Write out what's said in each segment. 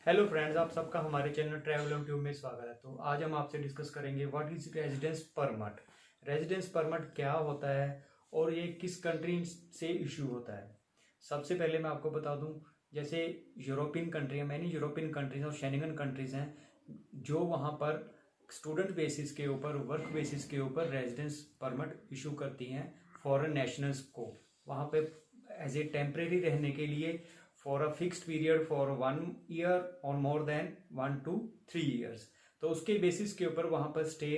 Hello friends, आप सबका हमारे चैनल ट्रैवल ऑन ट्यूब में स्वागत है। तो आज हम आपसे डिस्कस करेंगे what is residence permit. Residence permit क्या होता है और ये किस कंट्री से इशू होता है। सबसे पहले मैं आपको बता दूं, जैसे यूरोपियन कंट्री है, मैनी यूरोपियन कंट्रीज और शेंगन कंट्रीज हैं जो वहाँ पर स्टूडेंट बेसिस के ऊपर, वर्क बेसिस के ऊपर रेजिडेंस परमिट इशू करती हैं फॉरेन नेशनल्स को वहाँ पे एज ए टेम्परेरी रहने के लिए for a fixed period for 1 year और मोर देन 1 to 3 ईयर्स। तो उसके बेसिस के ऊपर वहां पर स्टे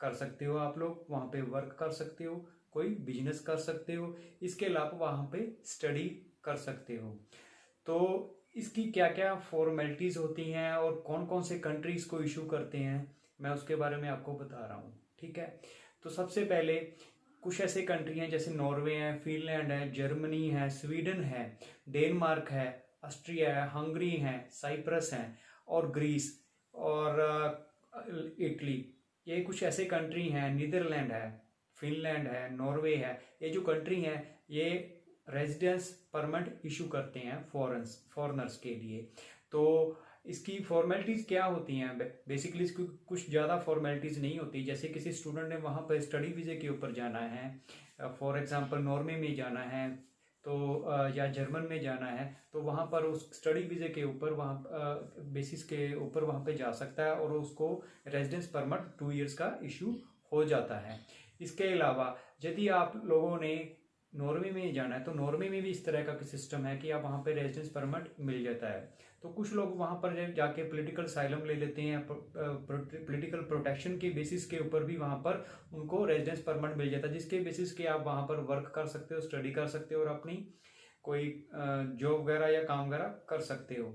कर सकते हो, आप लोग वहां पे वर्क कर सकते हो, कोई बिजनेस कर सकते हो, इसके अलावा वहां पे स्टडी कर सकते हो। तो इसकी क्या क्या फॉर्मेलिटीज होती हैं और कौन कौन से कंट्रीज को इशू करते हैं, मैं उसके बारे में आपको बता रहा हूँ। ठीक है, तो सबसे पहले कुछ ऐसे कंट्री हैं जैसे नॉर्वे है, फिनलैंड है, जर्मनी है, स्वीडन है, डेनमार्क है, ऑस्ट्रिया है, हंगरी है, साइप्रस है और ग्रीस और इटली। ये कुछ ऐसे कंट्री हैं, नीदरलैंड है, फिनलैंड है, नॉर्वे है। ये जो कंट्री हैं ये रेजिडेंस परमिट इशू करते हैं फॉरेनर्स के लिए। तो इसकी फॉर्मेलिटीज क्या होती हैं? बेसिकली इसकी कुछ ज़्यादा फॉर्मेलिटीज नहीं होती। जैसे किसी स्टूडेंट ने वहाँ पर स्टडी वीज़े के ऊपर जाना है, फॉर एग्जांपल नॉर्वे में जाना है तो या जर्मन में जाना है, तो वहाँ पर उस स्टडी वीज़े के ऊपर वहाँ बेसिस के ऊपर वहाँ पे जा सकता है और उसको रेजिडेंस परमिट 2 ईयर्स का इशू हो जाता है। इसके अलावा यदि आप लोगों ने नॉर्वे में जाना है तो नॉर्वे में भी इस तरह का सिस्टम है कि आप वहाँ पे रेजिडेंस परमिट मिल जाता है। तो कुछ लोग वहाँ पर जाके पॉलिटिकल साइलम ले लेते हैं, पॉलिटिकल प्रोटेक्शन के बेसिस के ऊपर भी वहाँ पर उनको रेजिडेंस परमिट मिल जाता है, जिसके बेसिस के आप वहाँ पर वर्क कर सकते हो, स्टडी कर सकते हो और अपनी कोई जॉब वगैरह या काम वगैरह कर सकते हो।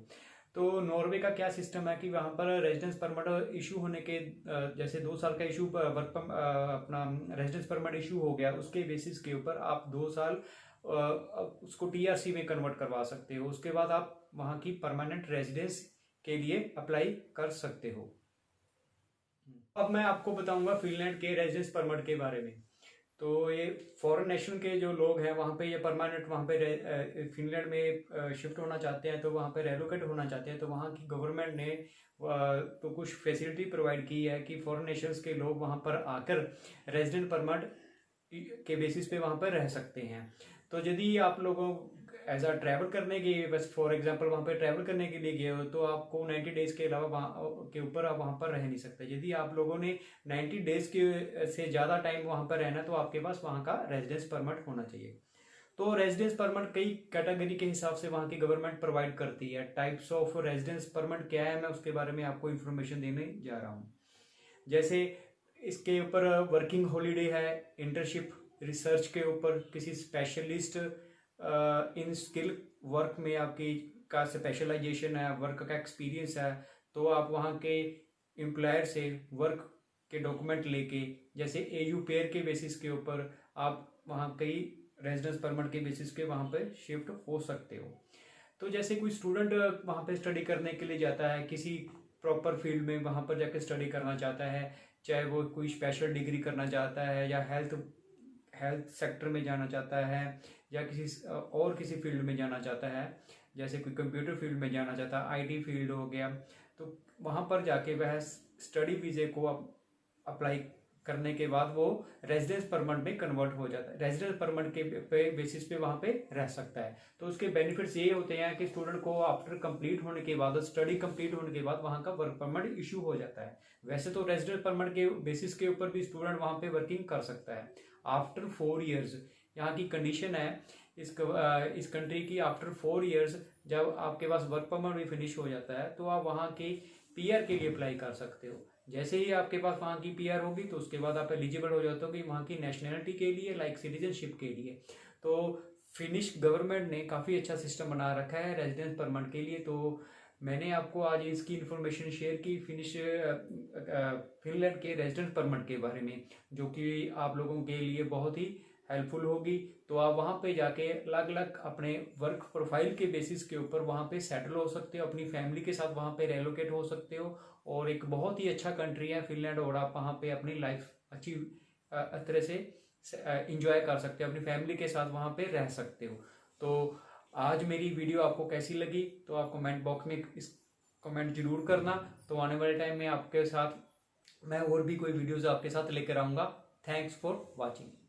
तो नॉर्वे का क्या सिस्टम है कि वहाँ पर रेजिडेंस परमिट इशू होने के जैसे 2 साल का इशू अपना रेजिडेंस परमिट इशू हो गया, उसके बेसिस के ऊपर आप 2 साल उसको टीआरसी में कन्वर्ट करवा सकते हो। उसके बाद आप वहाँ की परमानेंट रेजिडेंस के लिए अप्लाई कर सकते हो। अब मैं आपको बताऊंगा फिनलैंड के रेजिडेंस परमिट के बारे में। तो ये फॉरेन नेशनल के जो लोग हैं वहाँ पे ये परमानेंट वहाँ पे फिनलैंड में शिफ्ट होना चाहते हैं, तो वहाँ पे रेलोकेट होना चाहते हैं, तो वहाँ की गवर्नमेंट ने तो कुछ फैसिलिटी प्रोवाइड की है कि फॉरेन नेशनल्स के लोग वहाँ पर आकर रेजिडेंट परमिट के बेसिस पे वहाँ पर रह सकते हैं। तो यदि आप लोगों एज अ ट्रैवल करने के, बस फॉर एग्जांपल वहाँ पे ट्रैवल करने के लिए गए हो, तो आपको 90 डेज के अलावा वहाँ के ऊपर आप वहाँ पर रह नहीं सकते। यदि आप लोगों ने 90 डेज के से ज़्यादा टाइम वहाँ पर रहना, तो आपके पास वहाँ का रेजिडेंस परमिट होना चाहिए। तो रेजिडेंस परमिट कई कैटेगरी के हिसाब से वहाँ की गवर्नमेंट प्रोवाइड करती है। टाइप्स ऑफ रेजिडेंस परमिट क्या है, मैं उसके बारे में आपको इन्फॉर्मेशन देने जा रहा हूँ। जैसे इसके ऊपर वर्किंग हॉलीडे है, इंटर्नशिप, रिसर्च के ऊपर, किसी स्पेशलिस्ट इन स्किल वर्क में आपकी का स्पेशलाइजेशन है, वर्क का एक्सपीरियंस है, तो आप वहाँ के एम्प्लॉयर से वर्क के डॉक्यूमेंट लेके, जैसे एयू पेयर के बेसिस के ऊपर आप वहाँ कई रेजिडेंस परमिट के बेसिस के वहाँ पे शिफ्ट हो सकते हो। तो जैसे कोई स्टूडेंट वहाँ पे स्टडी करने के लिए जाता है, किसी प्रॉपर फील्ड में वहाँ पर जाकर स्टडी करना चाहता है, चाहे वो कोई स्पेशल डिग्री करना चाहता है या हेल्थ सेक्टर में जाना चाहता है या किसी फील्ड में जाना चाहता है, जैसे कोई कंप्यूटर फील्ड में जाना चाहता है, आईटी फील्ड हो गया, तो वहाँ पर जाके वह स्टडी वीज़े को अप्लाई करने के बाद वो रेजिडेंस परमिट में कन्वर्ट हो जाता है। रेजिडेंस परमिट के बेसिस पे वहाँ पे रह सकता है। तो उसके बेनिफिट्स ये होते हैं कि स्टूडेंट को आफ्टर कंप्लीट होने के बाद, स्टडी कंप्लीट होने के बाद वहाँ का वर्क परमिट इशू हो जाता है। वैसे तो रेजिडेंस परमिट के बेसिस के ऊपर भी स्टूडेंट वहाँ पे वर्किंग कर सकता है आफ्टर 4 ईयर्स। यहाँ की कंडीशन है इस कंट्री की, आफ्टर 4 ईयर्स जब आपके पास वर्क परमिट भी फिनिश हो जाता है तो आप वहाँ के पीआर के लिए अप्लाई कर सकते हो। जैसे ही आपके पास वहाँ की पीआर होगी तो उसके बाद आप एलिजिबल हो जाते हो कि वहाँ की नेशनैलिटी के लिए, लाइक सिटीजनशिप के लिए। तो फिनिश गवर्नमेंट ने काफ़ी अच्छा सिस्टम बना रखा है रेजिडेंस परमिट के लिए। तो मैंने आपको आज इसकी इन्फॉर्मेशन शेयर की फिनलैंड के रेजिडेंस परमिट के बारे में, जो कि आप लोगों के लिए बहुत ही हेल्पफुल होगी। तो आप वहाँ पे जाके अलग अलग अपने वर्क प्रोफाइल के बेसिस के ऊपर वहाँ पे सेटल हो सकते हो, अपनी फैमिली के साथ वहाँ पे रेलोकेट हो सकते हो, और एक बहुत ही अच्छा कंट्री है फिनलैंड, और आप वहाँ पे अपनी लाइफ अच्छी तरह से इंजॉय कर सकते हो, अपनी फैमिली के साथ वहाँ पे रह सकते हो। तो आज मेरी वीडियो आपको कैसी लगी तो आप कमेंट बॉक्स में इस कमेंट जरूर करना। तो आने वाले टाइम में आपके साथ मैं और भी कोई वीडियोस आपके साथ लेकर आऊँगा। Thanks for watching.